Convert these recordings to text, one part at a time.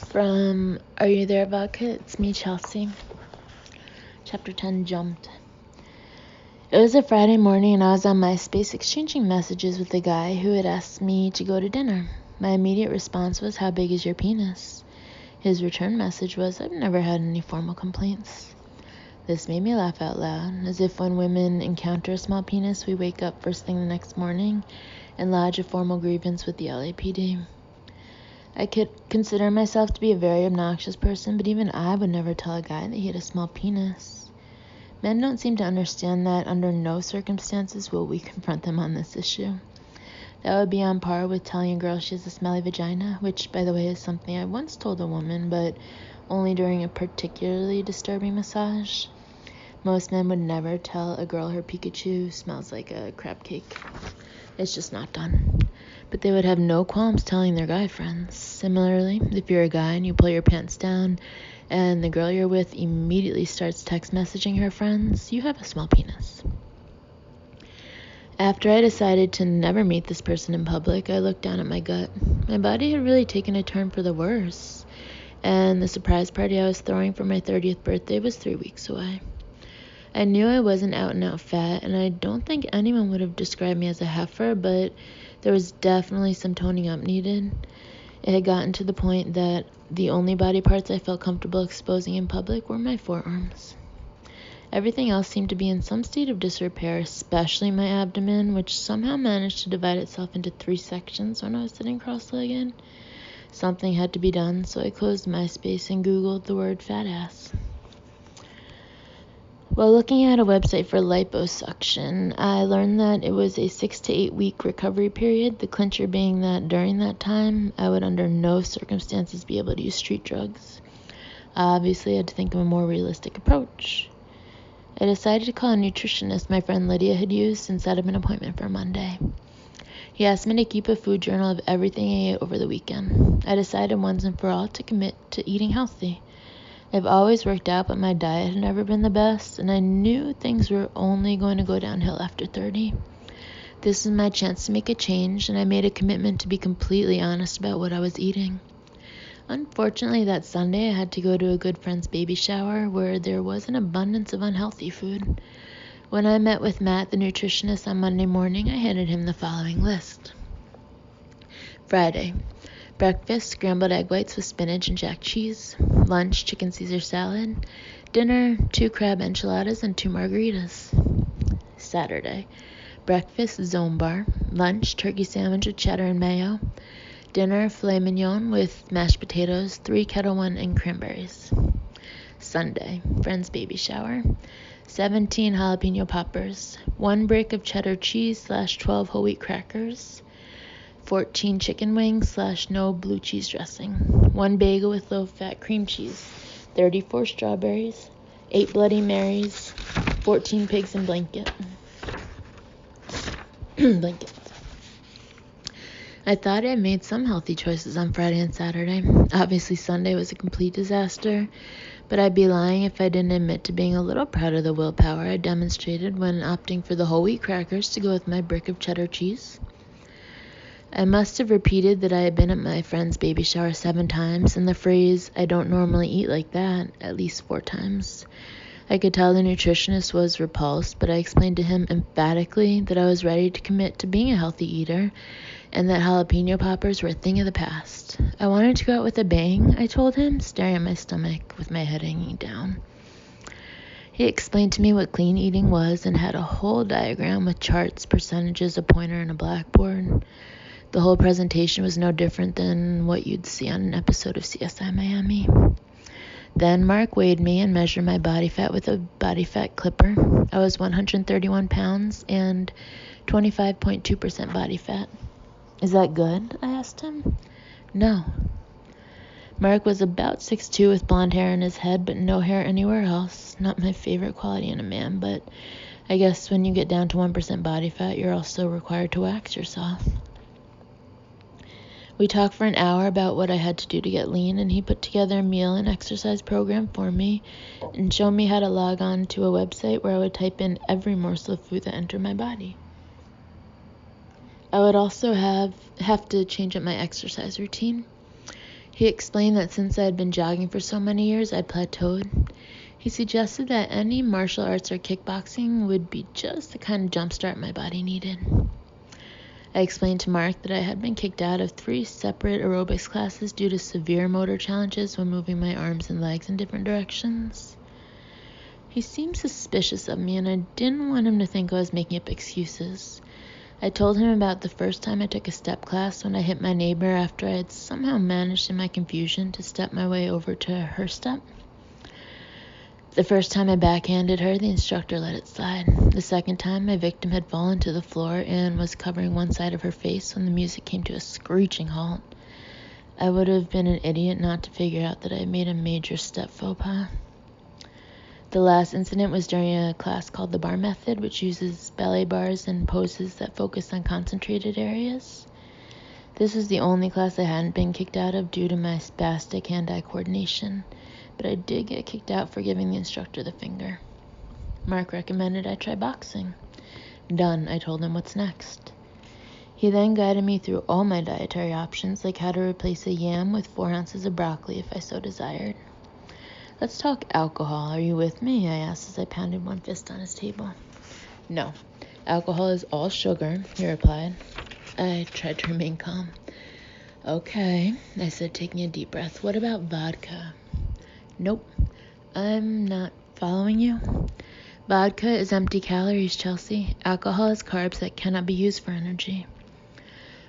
From Are You There, Vodka? It's me, Chelsea. Chapter 10, Jumped. It was a Friday morning and I was on MySpace exchanging messages with a guy who had asked me to go to dinner. My immediate response was, "How big is your penis?" His return message was, "I've never had any formal complaints." This made me laugh out loud, as if when women encounter a small penis, we wake up first thing the next morning and lodge a formal grievance with the LAPD. I could consider myself to be a very obnoxious person, but even I would never tell a guy that he had a small penis. Men don't seem to understand that under no circumstances will we confront them on this issue. That would be on par with telling a girl she has a smelly vagina, which, by the way, is something I once told a woman, but only during a particularly disturbing massage. Most men would never tell a girl her Pikachu smells like a crab cake. It's just not done. But they would have no qualms telling their guy friends. Similarly, if you're a guy and you pull your pants down and the girl you're with immediately starts text messaging her friends, you have a small penis. After I decided to never meet this person in public, I looked down at my gut. My body had really taken a turn for the worse, and the surprise party I was throwing for my 30th birthday was 3 weeks away. I knew I wasn't out and out fat, and I don't think anyone would have described me as a heifer, but there was definitely some toning up needed. It had gotten to the point that the only body parts I felt comfortable exposing in public were my forearms. Everything else seemed to be in some state of disrepair, especially my abdomen, which somehow managed to divide itself into 3 sections when I was sitting cross-legged. Something had to be done, so I closed MySpace and Googled the word fat ass. While looking at a website for liposuction, I learned that it was a 6 to 8 week recovery period, the clincher being that during that time, I would under no circumstances be able to use street drugs. I obviously had to think of a more realistic approach. I decided to call a nutritionist my friend Lydia had used and set up an appointment for Monday. He asked me to keep a food journal of everything I ate over the weekend. I decided once and for all to commit to eating healthy. I've always worked out, but my diet had never been the best, and I knew things were only going to go downhill after 30. This was my chance to make a change, and I made a commitment to be completely honest about what I was eating. Unfortunately, that Sunday I had to go to a good friend's baby shower where there was an abundance of unhealthy food. When I met with Matt, the nutritionist, on Monday morning, I handed him the following list. Friday. Breakfast, scrambled egg whites with spinach and jack cheese. Lunch, chicken Caesar salad. Dinner, 2 crab enchiladas and 2 margaritas. Saturday. Breakfast, Zone Bar. Lunch, turkey sandwich with cheddar and mayo. Dinner, filet mignon with mashed potatoes, 3 Kettle One, and cranberries. Sunday, friend's baby shower. 17 jalapeno poppers. 1 brick of cheddar cheese / 12 whole wheat crackers. 14 chicken wings / no blue cheese dressing, 1 bagel with low-fat cream cheese, 34 strawberries, 8 Bloody Marys, 14 pigs in blankets. I thought I made some healthy choices on Friday and Saturday. Obviously, Sunday was a complete disaster, but I'd be lying if I didn't admit to being a little proud of the willpower I demonstrated when opting for the whole wheat crackers to go with my brick of cheddar cheese. I must have repeated that I had been at my friend's baby shower 7 times, and the phrase, "I don't normally eat like that," at least 4 times. I could tell the nutritionist was repulsed, but I explained to him emphatically that I was ready to commit to being a healthy eater, and that jalapeno poppers were a thing of the past. I wanted to go out with a bang, I told him, staring at my stomach with my head hanging down. He explained to me what clean eating was and had a whole diagram with charts, percentages, a pointer, and a blackboard. The whole presentation was no different than what you'd see on an episode of CSI Miami. Then Mark weighed me and measured my body fat with a body fat clipper. I was 131 pounds and 25.2% body fat. "Is that good?" I asked him. "No." Mark was about 6'2" with blonde hair in his head, but no hair anywhere else. Not my favorite quality in a man, but I guess when you get down to 1% body fat, you're also required to wax yourself. We talked for an hour about what I had to do to get lean, and he put together a meal and exercise program for me and showed me how to log on to a website where I would type in every morsel of food that entered my body. I would also have to change up my exercise routine. He explained that since I had been jogging for so many years, I'd plateaued. He suggested that any martial arts or kickboxing would be just the kind of jumpstart my body needed. I explained to Mark that I had been kicked out of 3 separate aerobics classes due to severe motor challenges when moving my arms and legs in different directions. He seemed suspicious of me, and I didn't want him to think I was making up excuses. I told him about the first time I took a step class when I hit my neighbor after I had somehow managed in my confusion to step my way over to her step. The first time I backhanded her, the instructor let it slide. The second time, my victim had fallen to the floor and was covering one side of her face when the music came to a screeching halt. I would have been an idiot not to figure out that I had made a major step faux pas. The last incident was during a class called the bar method, which uses ballet bars and poses that focus on concentrated areas. This was the only class I hadn't been kicked out of due to my spastic hand-eye coordination, but I did get kicked out for giving the instructor the finger. Mark recommended I try boxing. Done, I told him. What's next? He then guided me through all my dietary options, like how to replace a yam with 4 ounces of broccoli if I so desired. Let's talk alcohol. Are you with me? I asked as I pounded one fist on his table. No, alcohol is all sugar, he replied. I tried to remain calm. Okay, I said, taking a deep breath. What about vodka? Nope, I'm not following you. Vodka is empty calories, Chelsea. Alcohol is carbs that cannot be used for energy.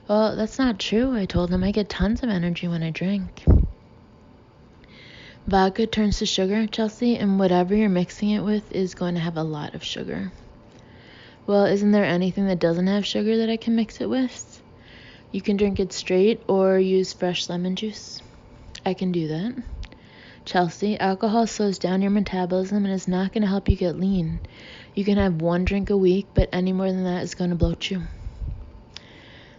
Well, that's not true, I told him. I get tons of energy when I drink. Vodka turns to sugar, Chelsea, and whatever you're mixing it with is going to have a lot of sugar. Well, isn't there anything that doesn't have sugar that I can mix it with? You can drink it straight or use fresh lemon juice. I can do that. Chelsea, alcohol slows down your metabolism and is not going to help you get lean. You can have 1 drink a week, but any more than that is going to bloat you.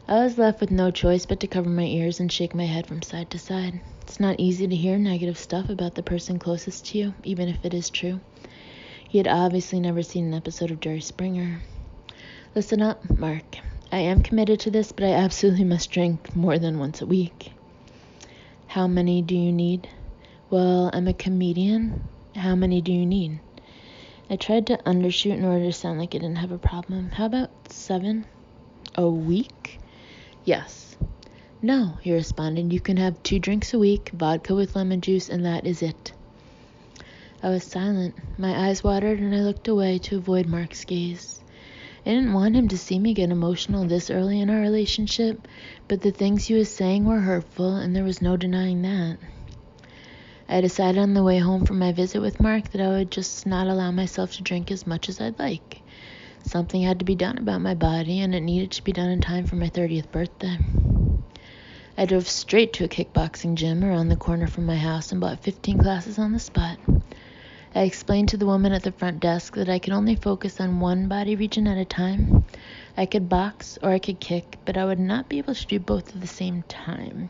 I was left with no choice but to cover my ears and shake my head from side to side. It's not easy to hear negative stuff about the person closest to you, even if it is true. He had obviously never seen an episode of Jerry Springer. Listen up, Mark. I am committed to this, but I absolutely must drink more than once a week. How many do you need? Well, I'm a comedian. How many do you need? I tried to undershoot in order to sound like I didn't have a problem. How about 7? A week? Yes. No, he responded. You can have 2 drinks a week, vodka with lemon juice, and that is it. I was silent. My eyes watered, and I looked away to avoid Mark's gaze. I didn't want him to see me get emotional this early in our relationship, but the things he was saying were hurtful, and there was no denying that. I decided on the way home from my visit with Mark that I would just not allow myself to drink as much as I'd like. Something had to be done about my body, and it needed to be done in time for my 30th birthday. I drove straight to a kickboxing gym around the corner from my house and bought 15 classes on the spot. I explained to the woman at the front desk that I could only focus on one body region at a time. I could box or I could kick, but I would not be able to do both at the same time.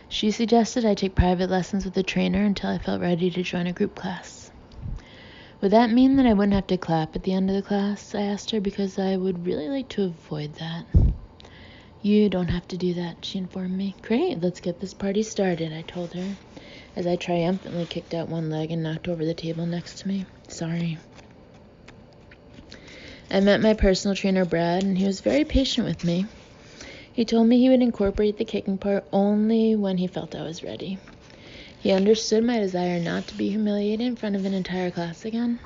She suggested I take private lessons with a trainer until I felt ready to join a group class. Would that mean that I wouldn't have to clap at the end of the class? I asked her, because I would really like to avoid that. You don't have to do that, she informed me. Great, let's get this party started, I told her, as I triumphantly kicked out one leg and knocked over the table next to me. Sorry. I met my personal trainer, Brad, and he was very patient with me. He told me he would incorporate the kicking part only when he felt I was ready. He understood my desire not to be humiliated in front of an entire class again.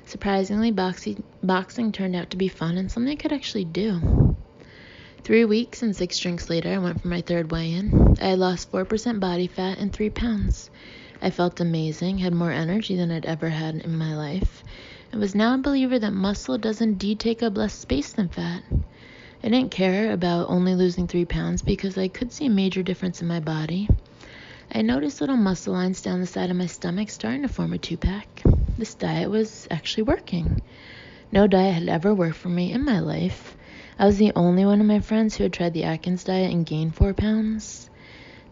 Surprisingly, boxing turned out to be fun and something I could actually do. 3 weeks and 6 drinks later, I went for my 3rd weigh-in. I had lost 4% body fat and 3 pounds. I felt amazing, had more energy than I'd ever had in my life, and was now a believer that muscle does indeed take up less space than fat. I didn't care about only losing 3 pounds because I could see a major difference in my body. I noticed little muscle lines down the side of my stomach starting to form a 2-pack. This diet was actually working. No diet had ever worked for me in my life. I was the only one of my friends who had tried the Atkins diet and gained 4 pounds.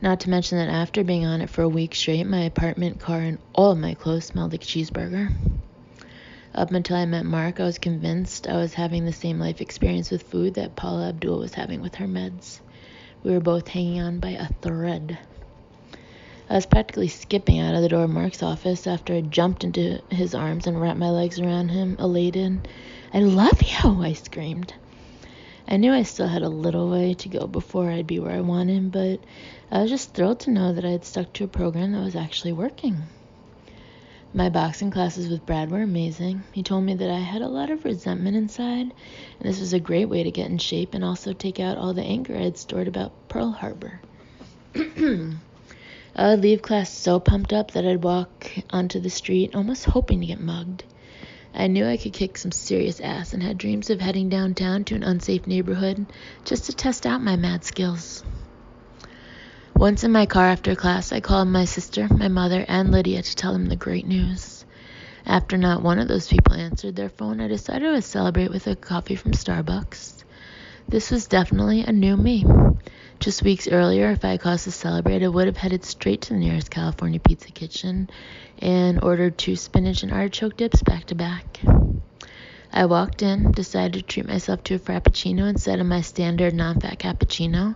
Not to mention that after being on it for a week straight, my apartment, car, and all of my clothes smelled like cheeseburger. Up until I met Mark, I was convinced I was having the same life experience with food that Paula Abdul was having with her meds. We were both hanging on by a thread. I was practically skipping out of the door of Mark's office after I jumped into his arms and wrapped my legs around him, elated. "I love you," I screamed. I knew I still had a little way to go before I'd be where I wanted, but I was just thrilled to know that I had stuck to a program that was actually working. My boxing classes with Brad were amazing. He told me that I had a lot of resentment inside, and this was a great way to get in shape and also take out all the anger I had stored about Pearl Harbor. I would leave class so pumped up that I'd walk onto the street almost hoping to get mugged. I knew I could kick some serious ass and had dreams of heading downtown to an unsafe neighborhood just to test out my mad skills. Once in my car after class, I called my sister, my mother, and Lydia to tell them the great news. After not one of those people answered their phone, I decided I would celebrate with a coffee from Starbucks. This was definitely a new me. Just weeks earlier, if I had cause to celebrate, I would have headed straight to the nearest California Pizza Kitchen and ordered 2 spinach and artichoke dips back to back. I walked in, decided to treat myself to a Frappuccino instead of my standard non-fat cappuccino,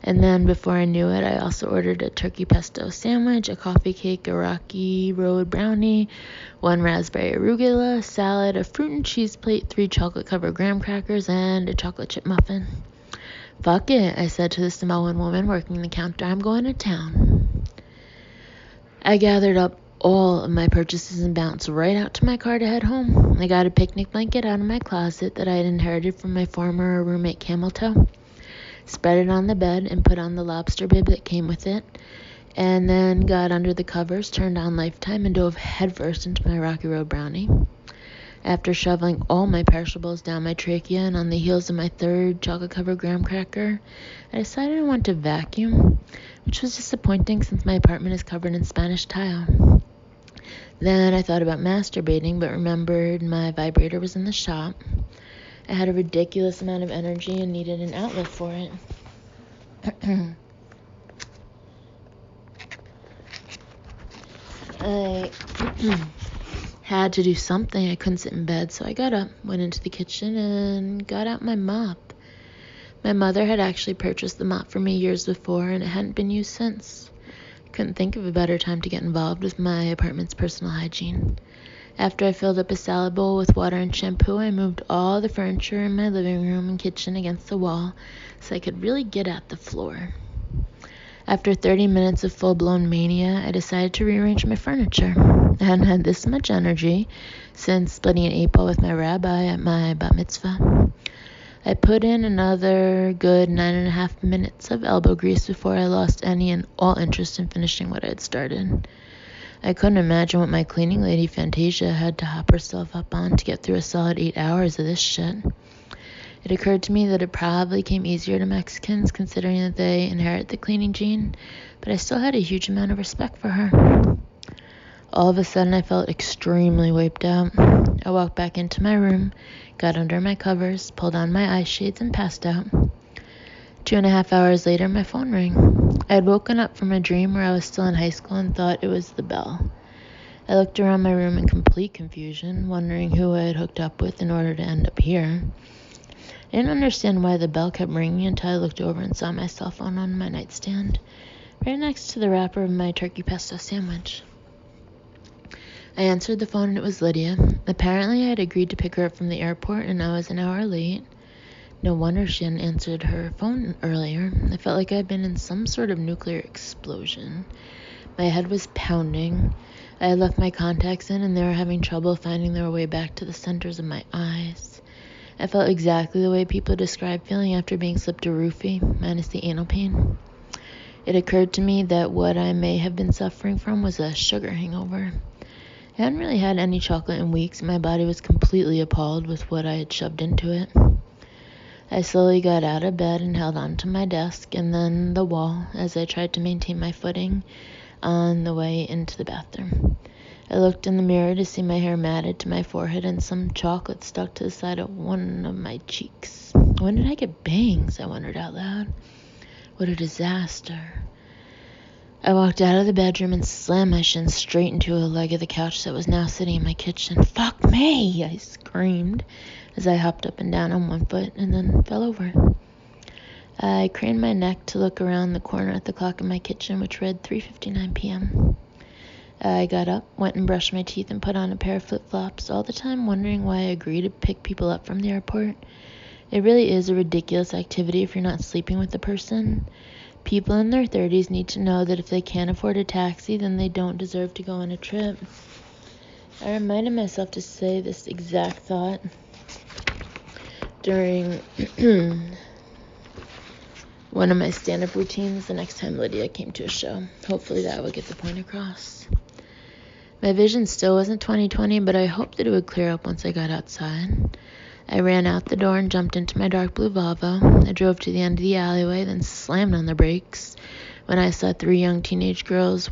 and then before I knew it, I also ordered a turkey pesto sandwich, a coffee cake, a Rocky Road brownie, 1 raspberry arugula salad, a fruit and cheese plate, 3 chocolate-covered graham crackers, and a chocolate chip muffin. "Fuck it," I said to the Samoan woman working the counter. "I'm going to town." I gathered up all of my purchases and bounced right out to my car to head home. I got a picnic blanket out of my closet that I had inherited from my former roommate Camel Toe, spread it on the bed, and put on the lobster bib that came with it, and then got under the covers, turned on Lifetime, and dove headfirst into my Rocky Road brownie. After shoveling all my perishables down my trachea and on the heels of my 3rd chocolate-covered graham cracker, I decided I wanted to vacuum, which was disappointing since my apartment is covered in Spanish tile. Then I thought about masturbating, but remembered my vibrator was in the shop. I had a ridiculous amount of energy and needed an outlet for it. I had to do something. I couldn't sit in bed, so I got up, went into the kitchen, and got out my mop. My mother had actually purchased the mop for me years before, and it hadn't been used since. I couldn't think of a better time to get involved with my apartment's personal hygiene. After I filled up a salad bowl with water and shampoo, I moved all the furniture in my living room and kitchen against the wall so I could really get at the floor. After 30 minutes of full-blown mania, I decided to rearrange my furniture. I hadn't had this much energy since splitting an 8-ball with my rabbi at my bat mitzvah. I put in another good 9.5 minutes of elbow grease before I lost any and all interest in finishing what I had started. I couldn't imagine what my cleaning lady Fantasia had to hop herself up on to get through a solid 8 hours of this shit. It occurred to me that it probably came easier to Mexicans considering that they inherit the cleaning gene, but I still had a huge amount of respect for her. All of a sudden, I felt extremely wiped out. I walked back into my room, got under my covers, pulled on my eye shades, and passed out. 2.5 hours later, my phone rang. I had woken up from a dream where I was still in high school and thought it was the bell. I looked around my room in complete confusion, wondering who I had hooked up with in order to end up here. I didn't understand why the bell kept ringing until I looked over and saw my cell phone on my nightstand, right next to the wrapper of my turkey pesto sandwich. I answered the phone and it was Lydia. Apparently I had agreed to pick her up from the airport and I was an hour late. No wonder she hadn't answered her phone earlier. I felt like I'd been in some sort of nuclear explosion. My head was pounding. I had left my contacts in and they were having trouble finding their way back to the centers of my eyes. I felt exactly the way people describe feeling after being slipped a roofie, minus the anal pain. It occurred to me that what I may have been suffering from was a sugar hangover. I hadn't really had any chocolate in weeks, and my body was completely appalled with what I had shoved into it. I slowly got out of bed and held onto my desk and then the wall as I tried to maintain my footing on the way into the bathroom. I looked in the mirror to see my hair matted to my forehead and some chocolate stuck to the side of one of my cheeks. When did I get bangs? I wondered out loud. What a disaster. I walked out of the bedroom and slammed my shin straight into a leg of the couch that was now sitting in my kitchen. "Fuck me!" I screamed as I hopped up and down on one foot and then fell over. I craned my neck to look around the corner at the clock in my kitchen, which read 3:59 p.m. I got up, went and brushed my teeth, and put on a pair of flip-flops, all the time wondering why I agreed to pick people up from the airport. It really is a ridiculous activity if you're not sleeping with the person. People in their 30s need to know that if they can't afford a taxi, then they don't deserve to go on a trip. I reminded myself to say this exact thought during one of my stand-up routines the next time Lydia came to a show. Hopefully that would get the point across. My vision still wasn't 20/20, but I hoped that it would clear up once I got outside. I ran out the door and jumped into my dark blue Volvo. I drove to the end of the alleyway, then slammed on the brakes when I saw 3 young teenage girls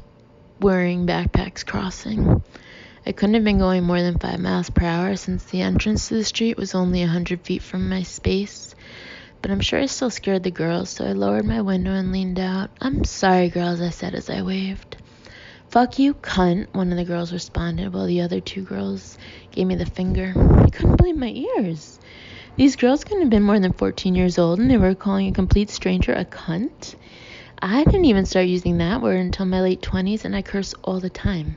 wearing backpacks crossing. I couldn't have been going more than 5 miles per hour since the entrance to the street was only 100 feet from my space, but I'm sure I still scared the girls, so I lowered my window and leaned out. "I'm sorry, girls," I said as I waved. "Fuck you, cunt," one of the girls responded, while the other 2 girls gave me the finger. I couldn't believe my ears. These girls couldn't have been more than 14 years old, and they were calling a complete stranger a cunt. I didn't even start using that word until my late 20s, and I curse all the time.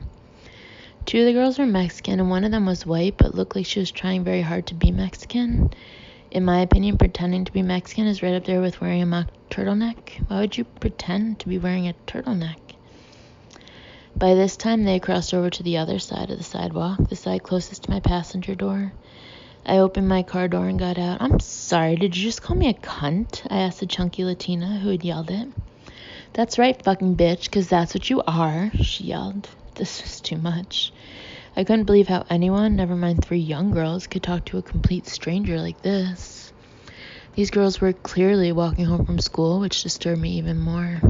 2 of the girls were Mexican, and one of them was white, but looked like she was trying very hard to be Mexican. In my opinion, pretending to be Mexican is right up there with wearing a mock turtleneck. Why would you pretend to be wearing a turtleneck? By this time, they had crossed over to the other side of the sidewalk, the side closest to my passenger door. I opened my car door and got out. "I'm sorry, did you just call me a cunt?" I asked the chunky Latina who had yelled it. "That's right, fucking bitch, 'cause that's what you are," she yelled. This was too much. I couldn't believe how anyone, never mind 3 young girls, could talk to a complete stranger like this. These girls were clearly walking home from school, which disturbed me even more.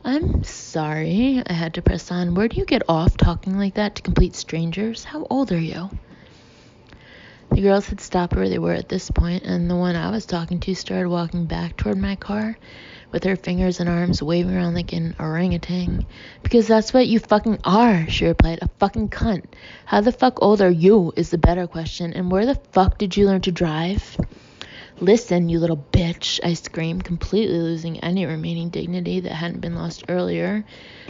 "I'm sorry," I had to press on. "Where do you get off talking like that to complete strangers? How old are you?" The girls had stopped where they were at this point, and the one I was talking to started walking back toward my car with her fingers and arms waving around like an orangutan. "Because that's what you fucking are," she replied, "a fucking cunt. How the fuck old are you is the better question, and where the fuck did you learn to drive?" "Listen, you little bitch," I screamed, completely losing any remaining dignity that hadn't been lost earlier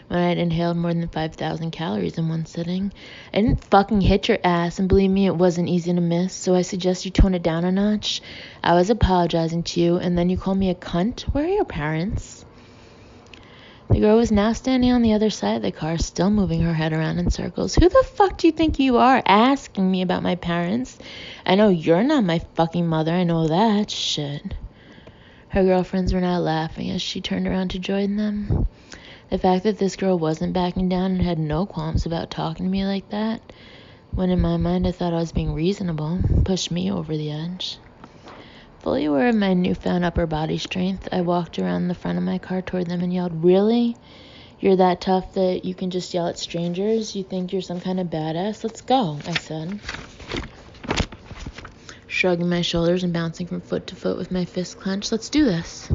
when I had inhaled more than 5,000 calories in one sitting. "I didn't fucking hit your ass, and believe me, it wasn't easy to miss, so I suggest you tone it down a notch. I was apologizing to you, and then you call me a cunt? Where are your parents?" The girl was now standing on the other side of the car, still moving her head around in circles. "Who the fuck do you think you are, asking me about my parents? I know you're not my fucking mother, I know that shit." Her girlfriends were now laughing as she turned around to join them. The fact that this girl wasn't backing down and had no qualms about talking to me like that, when in my mind I thought I was being reasonable, pushed me over the edge. Fully aware of my newfound upper body strength, I walked around the front of my car toward them and yelled, "Really? You're that tough that you can just yell at strangers? You think you're some kind of badass? Let's go," I said, shrugging my shoulders and bouncing from foot to foot with my fist clenched. "Let's do this."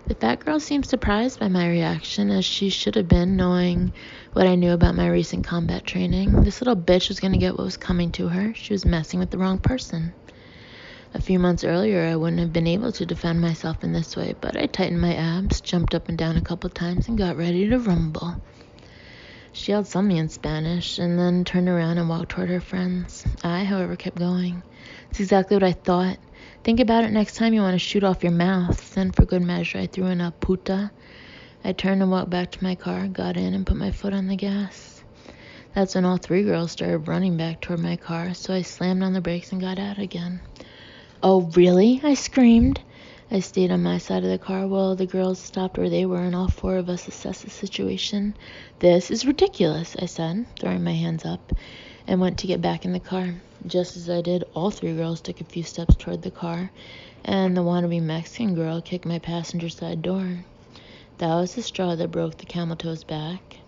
The fat girl seemed surprised by my reaction, as she should have been, knowing what I knew about my recent combat training. This little bitch was going to get what was coming to her. She was messing with the wrong person. A few months earlier, I wouldn't have been able to defend myself in this way, but I tightened my abs, jumped up and down a couple times, and got ready to rumble. She yelled something in Spanish, and then turned around and walked toward her friends. I, however, kept going. It's exactly what I thought. Think about it next time you want to shoot off your mouth. Then, for good measure, I threw in a puta. I turned and walked back to my car, got in, and put my foot on the gas. That's when all 3 girls started running back toward my car, so I slammed on the brakes and got out again. "Oh, really?" I screamed. I stayed on my side of the car while the girls stopped where they were and all 4 of us assessed the situation. "This is ridiculous," I said, throwing my hands up, and went to get back in the car. Just as I did, all 3 girls took a few steps toward the car, and the wannabe Mexican girl kicked my passenger side door. That was the straw that broke the camel toe's back.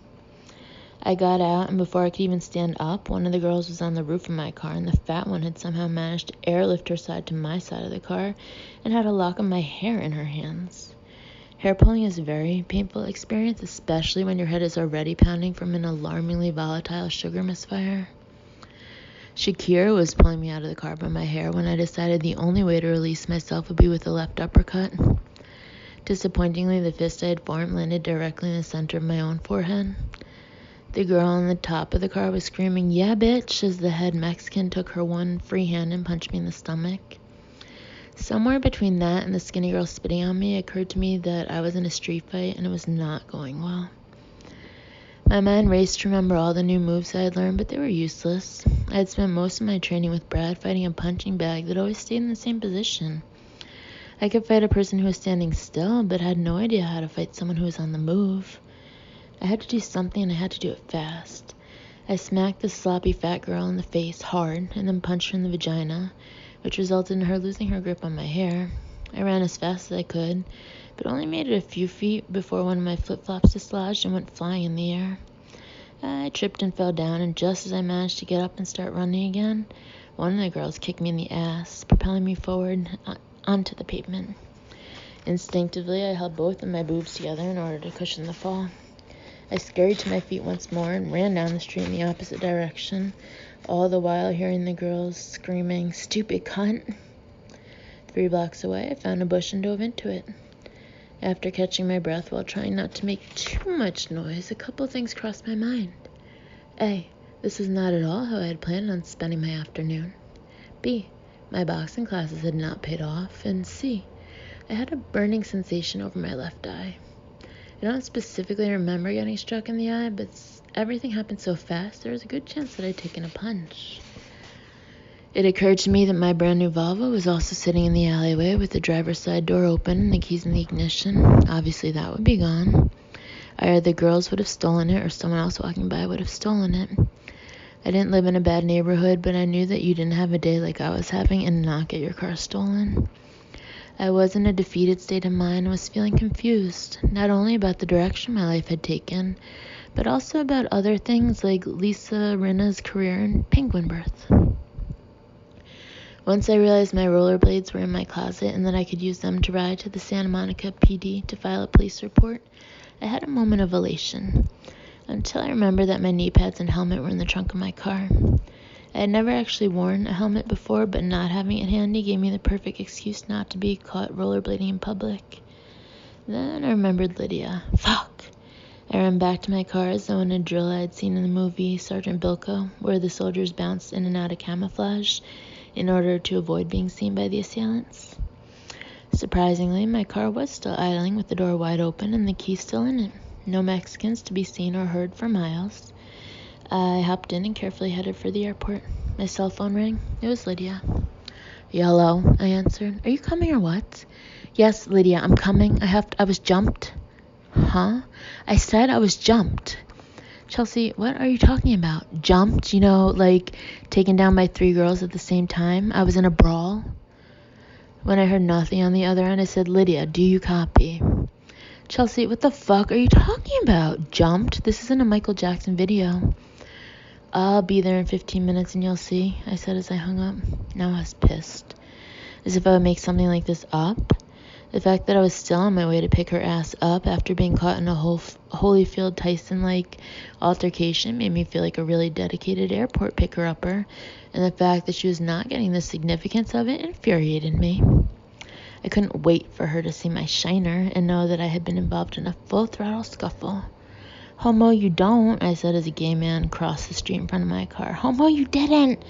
I got out, and before I could even stand up, one of the girls was on the roof of my car, and the fat one had somehow managed to airlift her side to my side of the car and had a lock of my hair in her hands. Hair pulling is a very painful experience, especially when your head is already pounding from an alarmingly volatile sugar misfire. Shakira was pulling me out of the car by my hair when I decided the only way to release myself would be with a left uppercut. Disappointingly, the fist I had formed landed directly in the center of my own forehead. The girl on the top of the car was screaming, "Yeah, bitch," as the head Mexican took her one free hand and punched me in the stomach. Somewhere between that and the skinny girl spitting on me, it occurred to me that I was in a street fight and it was not going well. My mind raced to remember all the new moves I had learned, but they were useless. I had spent most of my training with Brad fighting a punching bag that always stayed in the same position. I could fight a person who was standing still, but had no idea how to fight someone who was on the move. I had to do something, and I had to do it fast. I smacked the sloppy fat girl in the face hard, and then punched her in the vagina, which resulted in her losing her grip on my hair. I ran as fast as I could, but only made it a few feet before one of my flip-flops dislodged and went flying in the air. I tripped and fell down, and just as I managed to get up and start running again, one of the girls kicked me in the ass, propelling me forward onto the pavement. Instinctively, I held both of my boobs together in order to cushion the fall. I scurried to my feet once more and ran down the street in the opposite direction, all the while hearing the girls screaming, "Stupid cunt!" 3 blocks away, I found a bush and dove into it. After catching my breath while trying not to make too much noise, a couple things crossed my mind. A, this was not at all how I had planned on spending my afternoon. B, my boxing classes had not paid off. And C, I had a burning sensation over my left eye. I don't specifically remember getting struck in the eye, but everything happened so fast there was a good chance that I'd taken a punch. It occurred to me that my brand new Volvo was also sitting in the alleyway with the driver's side door open and the keys in the ignition. Obviously that would be gone. Either the girls would have stolen it or someone else walking by would have stolen it. I didn't live in a bad neighborhood, but I knew that you didn't have a day like I was having and not get your car stolen. I was in a defeated state of mind and was feeling confused, not only about the direction my life had taken, but also about other things like Lisa Rinna's career and penguin birth. Once I realized my rollerblades were in my closet and that I could use them to ride to the Santa Monica PD to file a police report, I had a moment of elation, until I remembered that my knee pads and helmet were in the trunk of my car. I had never actually worn a helmet before, but not having it handy gave me the perfect excuse not to be caught rollerblading in public. Then I remembered Lydia. Fuck! I ran back to my car as though in a drill I had seen in the movie Sergeant Bilko, where the soldiers bounced in and out of camouflage in order to avoid being seen by the assailants. Surprisingly, my car was still idling with the door wide open and the key still in it. No Mexicans to be seen or heard for miles. I hopped in and carefully headed for the airport. My cell phone rang. It was Lydia. "Hello," I answered. "Are you coming or what?" "Yes, Lydia, I'm coming. I was jumped." "Huh?" "I said I was jumped." "Chelsea, what are you talking about? Jumped? You know, like taken down by 3 girls at the same time? I was in a brawl?" When I heard nothing on the other end, I said, "Lydia, do you copy?" "Chelsea, what the fuck are you talking about? Jumped? This isn't a Michael Jackson video." "I'll be there in 15 minutes and you'll see," I said as I hung up. Now I was pissed. As if I would make something like this up. The fact that I was still on my way to pick her ass up after being caught in a Holyfield Tyson-like altercation made me feel like a really dedicated airport picker-upper, and the fact that she was not getting the significance of it infuriated me. I couldn't wait for her to see my shiner and know that I had been involved in a full-throttle scuffle. "Homo, you don't," I said as a gay man crossed the street in front of my car. "Homo, you didn't!"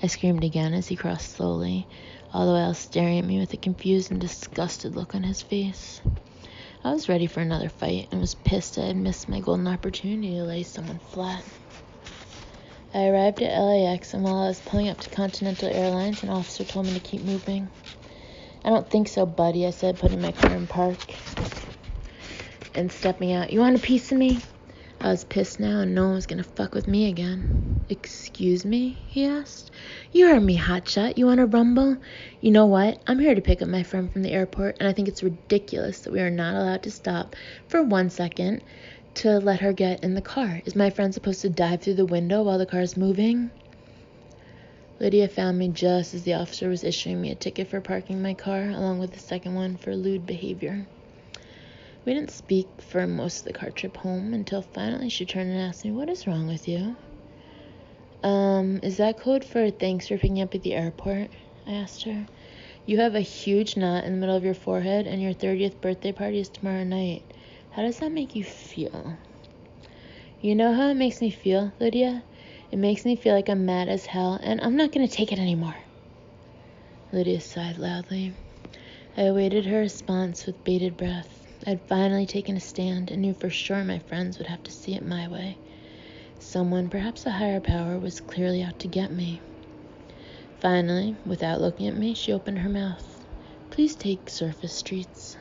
I screamed again as he crossed slowly, all the while staring at me with a confused and disgusted look on his face. I was ready for another fight and was pissed I had missed my golden opportunity to lay someone flat. I arrived at LAX, and while I was pulling up to Continental Airlines, an officer told me to keep moving. "I don't think so, buddy," I said, putting my car in park and stepping out. "You want a piece of me?" I was pissed now, and no one was gonna fuck with me again. "Excuse me?" he asked. "You heard me, hotshot. You wanna rumble? You know what? I'm here to pick up my friend from the airport, and I think it's ridiculous that we are not allowed to stop for 1 second to let her get in the car. Is my friend supposed to dive through the window while the car is moving?" Lydia found me just as the officer was issuing me a ticket for parking my car, along with the second one for lewd behavior. We didn't speak for most of the car trip home until finally she turned and asked me, "What is wrong with you?" Is that code for thanks for picking up at the airport?" I asked her. You have a huge knot in the middle of your forehead, and your 30th birthday party is tomorrow night. How does that make you feel? You know how it makes me feel, Lydia? It makes me feel like I'm mad as hell, and I'm not going to take it anymore. Lydia sighed loudly. I awaited her response with bated breath. I'd finally taken a stand and knew for sure my friends would have to see it my way. Someone, perhaps a higher power, was clearly out to get me. Finally, without looking at me, she opened her mouth. Please take surface streets.